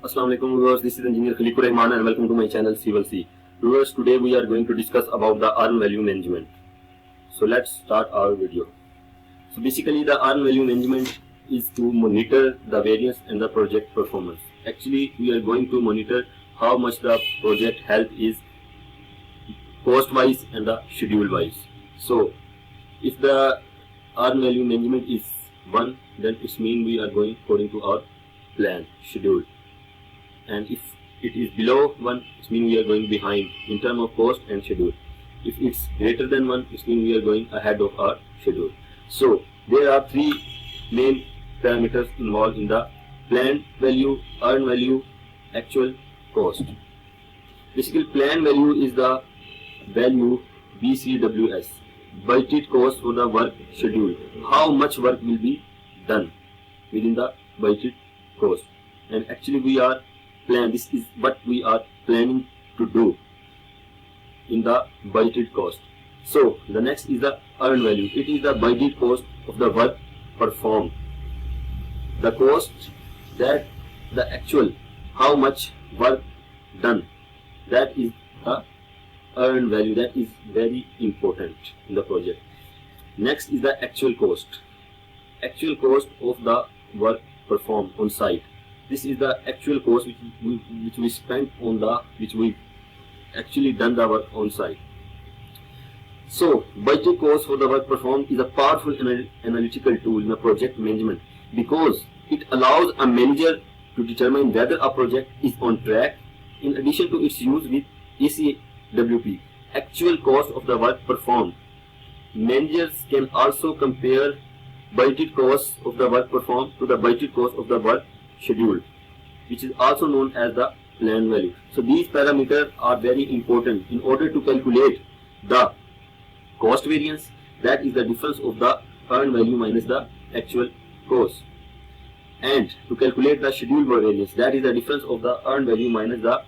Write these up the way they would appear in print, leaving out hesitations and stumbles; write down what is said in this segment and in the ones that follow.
Assalamu alaikum viewers, this is Engineer Khaliqur Rahman and welcome to my channel Civil C. Viewers, today we are going to discuss about the earn value management. So let's start our video. So basically the earn value management is to monitor the variance and the project performance. Actually we are going to monitor how much the project health is cost wise and the schedule wise. So if the earn value management is 1, then it means we are going according to our plan, schedule. And if it is below 1, it means we are going behind in terms of cost and schedule. If it's greater than 1, it means we are going ahead of our schedule. So there are 3 main parameters involved in the planned value, earned value, actual cost. Basically planned value is the value BCWS, budgeted cost for the work schedule. How much work will be done within the budgeted cost. And actually we are this is what we are planning to do in the budgeted cost. So the next is the earned value. It is the budgeted cost of the work performed. The cost that the actual how much work done, that is the earned value. That is very important in the project. Next is the actual cost. Actual cost of the work performed on site. This is the actual cost which we spent on which we actually done the work on site. So budget cost for the work performed is a powerful analytical tool in a project management because it allows a manager to determine whether a project is on track. In addition to its use with ACWP, actual cost of the work performed, managers can also compare budgeted costs of the work performed to the budgeted cost of the work schedule, which is also known as the planned value. So these parameters are very important in order to calculate the cost variance, that is the difference of the earned value minus the actual cost, and to calculate the schedule variance, that is the difference of the earned value minus the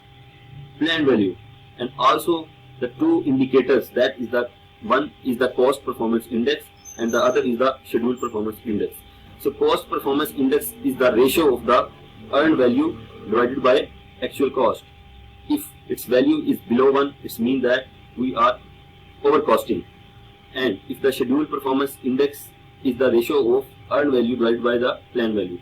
planned value. And also the 2 indicators, that is the one is the cost performance index and the other is the schedule performance index. So cost performance index is the ratio of the earned value divided by actual cost. If its value is below 1, it means that we are overcosting. And if the schedule performance index is the ratio of earned value divided by the planned value.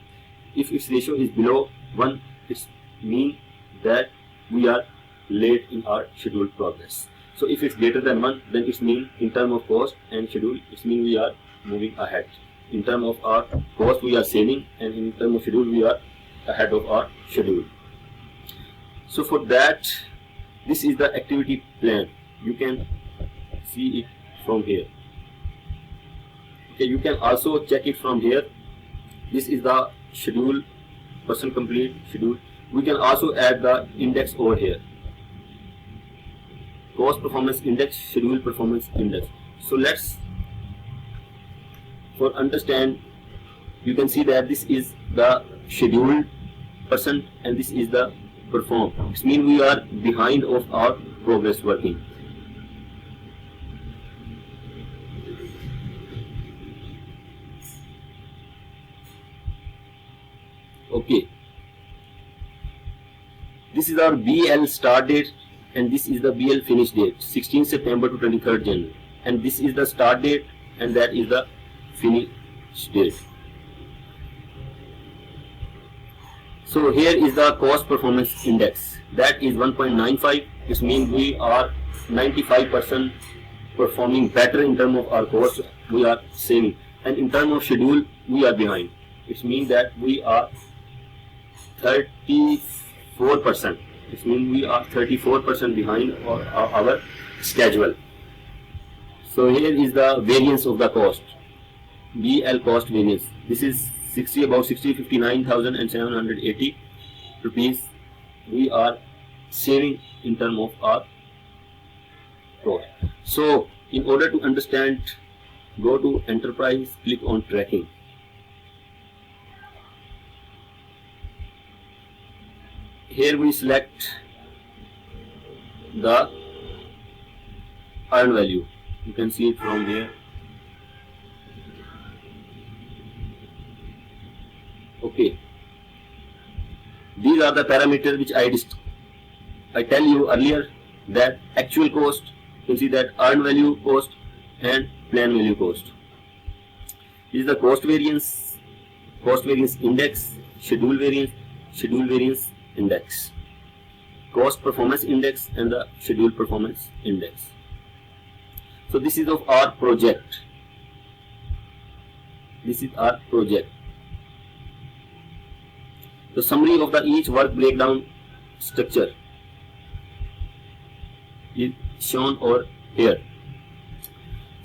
If its ratio is below 1, it means that we are late in our schedule progress. So if it's greater than 1, then it means in terms of cost and schedule, it means we are moving ahead. In terms of our cost we are saving, and in terms of schedule we are ahead of our schedule. So for that, this is the activity plan. You can see it from here. Okay, you can also check it from here. This is the schedule, percent complete schedule. We can also add the index over here. Cost performance index, schedule performance index. So let's for understand, you can see that this is the scheduled percent and this is the perform. It means we are behind of our progress working. Okay, this is our BL start date and this is the BL finish date, 16 September to 23rd January, and this is the start date and that is the finish date. So here is the cost performance index, that is 1.95. This means we are 95% performing better in terms of our cost, we are saving, and in terms of schedule we are behind. It means that we are 34%. It means we are 34% behind our schedule. So here is the variance of the cost, BL cost variance. This is about 59,780 rupees we are saving in terms of our cost. So in order to understand, go to enterprise, click on tracking. Here we select the earned value. You can see it from here. Okay, these are the parameters which I tell you earlier, that actual cost, you can see that earned value cost and plan value cost. This is the cost variance index, schedule variance index, cost performance index and the schedule performance index. So this is of our project. This is our project. The summary of the each work breakdown structure is shown over here.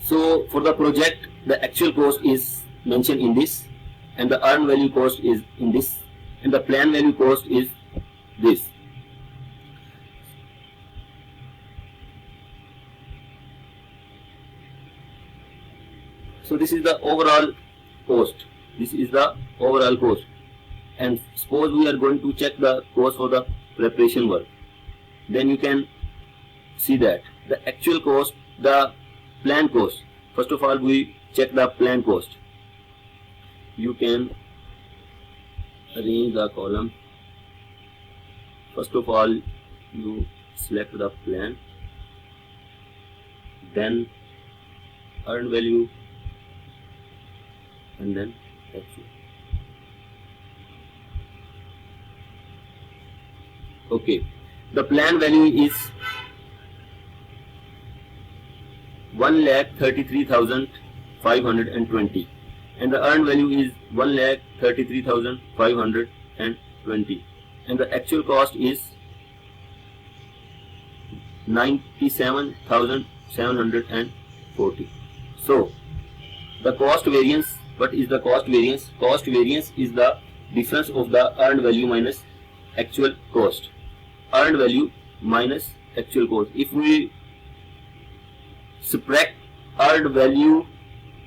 So for the project, the actual cost is mentioned in this, and the earned value cost is in this, and the plan value cost is this. So this is the overall cost. This is the overall cost. And suppose we are going to check the cost for the preparation work. Then you can see that the actual cost, the plan cost. First of all, we check the plan cost. You can arrange the column. First of all, you select the plan, then earned value, and then actual. Okay, the plan value is 1,33,520 and the earned value is 1,33,520 and the actual cost is 97,740. So the cost variance, what is the cost variance? Cost variance is the difference of the earned value minus actual cost. Earned value minus actual cost. If we subtract earned value,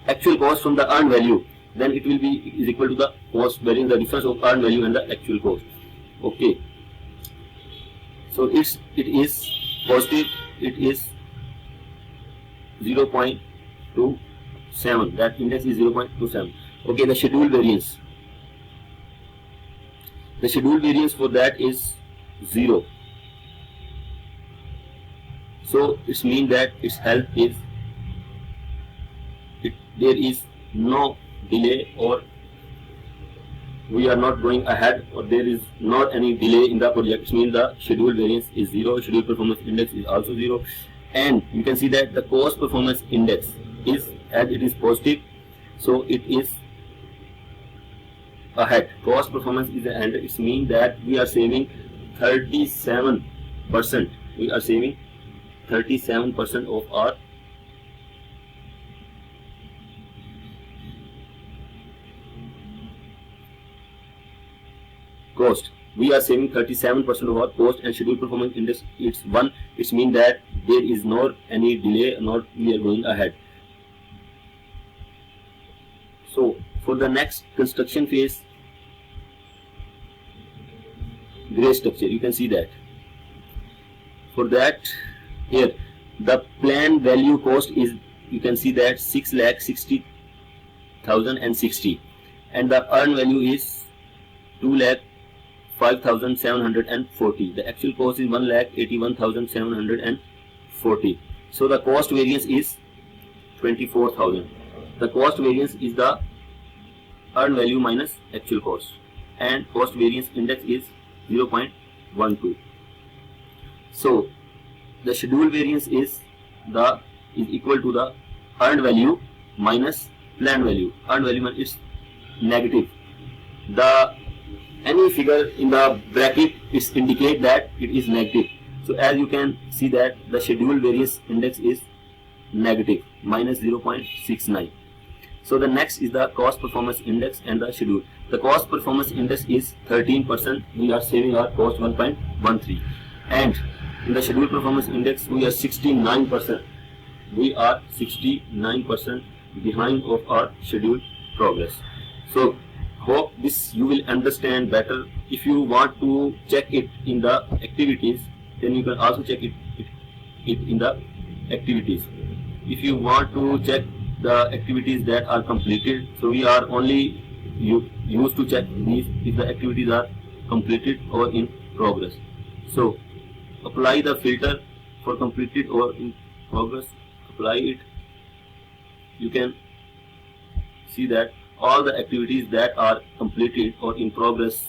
actual cost from the earned value, then it will be is equal to the cost variance, the difference of earned value and the actual cost. Okay. So it is positive. It is 0.27. That index is 0.27. Okay. The schedule variance. The schedule variance for that is 0. So it means that its health is there is no delay, or we are not going ahead, or there is not any delay in the project. It means the schedule variance is 0. Schedule performance index is also 0, and you can see that the cost performance index is, as it is positive, so it is ahead. Cost performance is ahead. It means that we are saving 37%. We are saving 37% of our cost. We are saving 37% of our cost, and schedule performance index it's 1. It means that there is not any delay, not we are going ahead. So for the next construction phase, gray structure, you can see that. For that, here the plan value cost is, you can see that 6,60,060 and the earned value is 2,05,740. The actual cost is 1,81,740. So the cost variance is 24,000. The cost variance is the earned value minus actual cost, and cost variance index is 0.12. So the schedule variance is equal to the earned value minus planned value. Earned value is negative. Any figure in the bracket is indicate that it is negative. So as you can see that the schedule variance index is negative, minus 0.69. So the next is the cost performance index and the schedule. The cost performance index is 13%. We are saving our cost 1.13, and in the schedule performance index we are 69%. We are 69% behind of our schedule progress. So hope this you will understand better. If you want to check it in the activities, then you can also check it in the activities. If you want to check the activities that are completed, so we are only used to check these if the activities are completed or in progress. So apply the filter for completed or in progress, apply it. You can see that all the activities that are completed or in progress,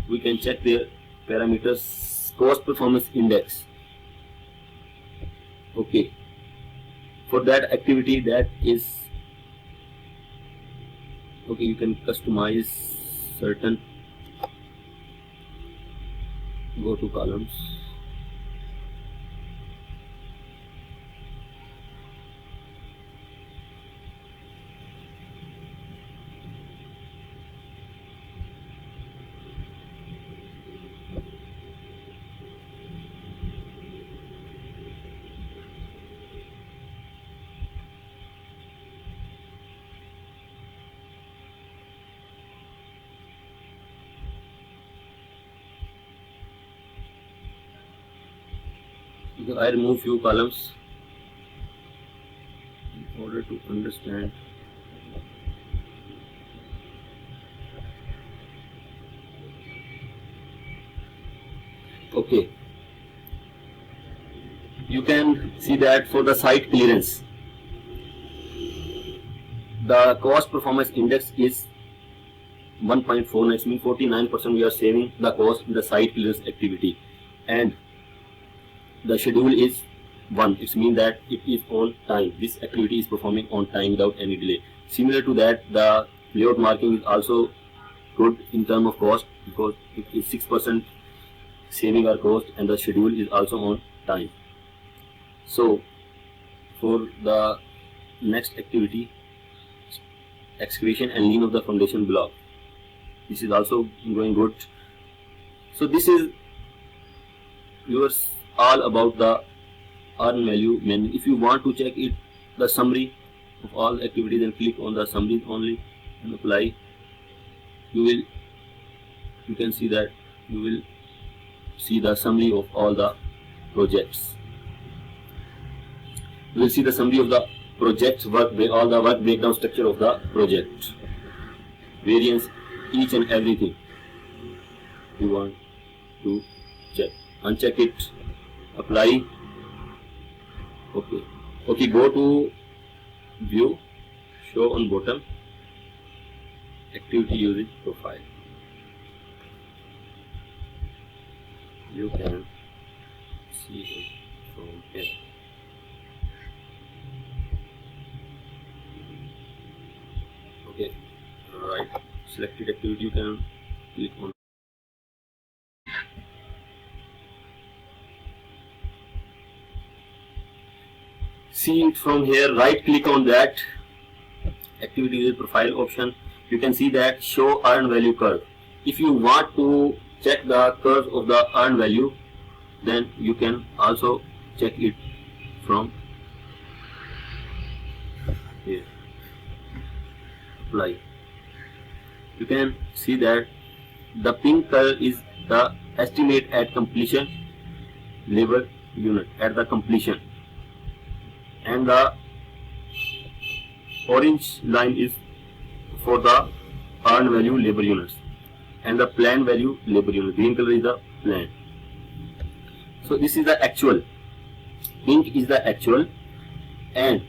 we can check their parameters, cost performance index. Okay, for that activity that is okay, you can customize certain, go to columns, I remove few columns in order to understand. Okay, you can see that for the site clearance, the cost performance index is 1.49, which means 49% we are saving the cost in the site clearance activity, and the schedule is 1. It means that it is on time. This activity is performing on time without any delay. Similar to that, the layout marking is also good in terms of cost, because it is 6% saving our cost, and the schedule is also on time. So for the next activity, excavation and lean of the foundation block, this is also going good. So this is yours all about the earn value menu. If you want to check it, the summary of all activities, and click on the summary only and apply, you can see that you will see the summary of all the projects. You will see the summary of the projects work, all the work breakdown structure of the project, variance, each and everything you want to check. Uncheck it, apply. Okay, go to view, show on bottom, activity using profile. You can see it from here. Okay, right, selected activity, you can click on. See it from here, right click on that activity user profile option. You can see that show earned value curve. If you want to check the curve of the earned value, then you can also check it from here. Apply. You can see that the pink color is the estimate at completion labor unit at the completion, and the orange line is for the earned value labor units, and the planned value labor unit. Green color is the planned. So this is the actual. Pink is the actual, and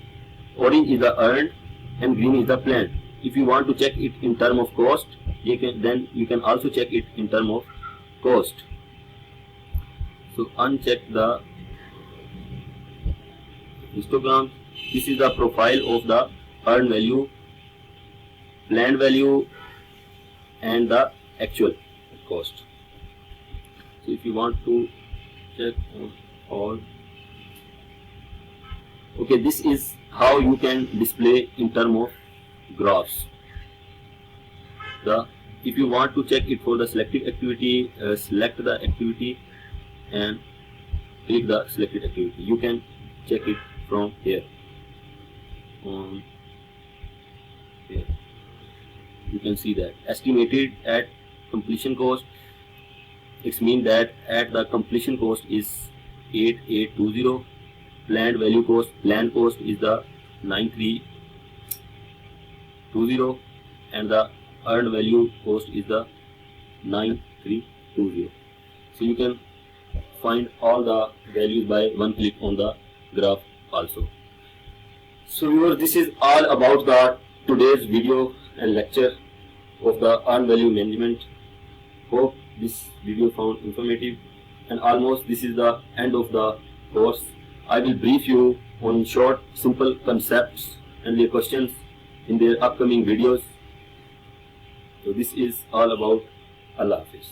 orange is the earned, and green is the planned. If you want to check it in term of cost, you can also check it in term of cost. So uncheck the histogram. This is the profile of the earned value, planned value, and the actual cost. So if you want to check on all, okay, this is how you can display in term of graphs. If you want to check it for the selected activity, select the activity and click the selected activity. You can check it from here. Here you can see that estimated at completion cost. It means that at the completion cost is 8820. Planned value cost, planned cost is the 9320, and the earned value cost is the 9 320. So you can find all the values by one click on the graph also. So viewers, this is all about the today's video and lecture of the earned value management. Hope this video found informative, and almost this is the end of the course. I will brief you on short simple concepts and their questions in their upcoming videos. So this is all about. Allah Hafiz.